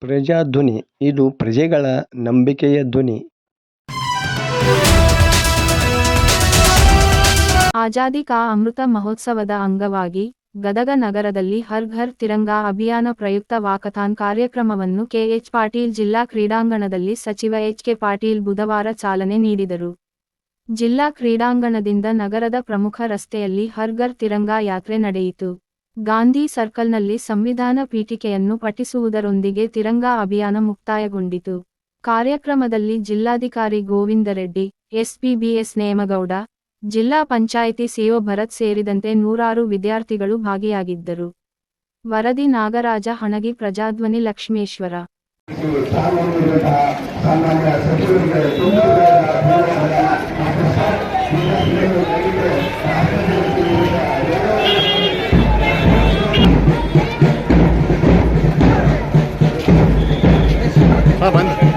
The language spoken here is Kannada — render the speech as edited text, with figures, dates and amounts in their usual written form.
ಪ್ರಜಾಧ್ವನಿ ಇದು ಪ್ರಜೆಗಳ ನಂಬಿಕೆಯ ಧ್ವನಿ. ಆಜಾದಿ ಕಾ ಅಮೃತ ಮಹೋತ್ಸವದ ಅಂಗವಾಗಿ ಗದಗ ನಗರದಲ್ಲಿ ಹರ್ ಘರ್ ತಿರಂಗಾ ಅಭಿಯಾನ ಪ್ರಯುಕ್ತ ವಾಕಥಾನ್ ಕಾರ್ಯಕ್ರಮವನ್ನು ಕೆ.ಎಚ್. ಪಾಟೀಲ್ ಜಿಲ್ಲಾ ಕ್ರೀಡಾಂಗಣದಲ್ಲಿ ಸಚಿವ ಎಚ್.ಕೆ. ಪಾಟೀಲ್ ಬುಧವಾರ ಚಾಲನೆ ನೀಡಿದರು. ಜಿಲ್ಲಾ ಕ್ರೀಡಾಂಗಣದಿಂದ ನಗರದ ಪ್ರಮುಖ ರಸ್ತೆಯಲ್ಲಿ ಹರ್ ಘರ್ ತಿರಂಗಾ ಯಾತ್ರೆ ನಡೆಯಿತು. ಗಾಂಧಿ ಸರ್ಕಲ್ನಲ್ಲಿ ಸಂವಿಧಾನ ಪೀಠಿಕೆಯನ್ನು ಪಠಿಸುವುದರೊಂದಿಗೆ ತಿರಂಗಾ ಅಭಿಯಾನ ಮುಕ್ತಾಯಗೊಂಡಿತು. ಕಾರ್ಯಕ್ರಮದಲ್ಲಿ ಜಿಲ್ಲಾಧಿಕಾರಿ ಗೋವಿಂದರೆಡ್ಡಿ, ಎಸ್ಪಿ.ಬಿ.ಎಸ್. ನೇಮಗೌಡ, ಜಿಲ್ಲಾ ಪಂಚಾಯಿತಿ ಸಿಒ ಭರತ್ ಸೇರಿದಂತೆ ನೂರಾರು ವಿದ್ಯಾರ್ಥಿಗಳು ಭಾಗಿಯಾಗಿದ್ದರು. ವರದಿ ನಾಗರಾಜ ಹಣಗಿ, ಪ್ರಜಾಧ್ವನಿ, ಲಕ್ಷ್ಮೇಶ್ವರ. ಬಂದು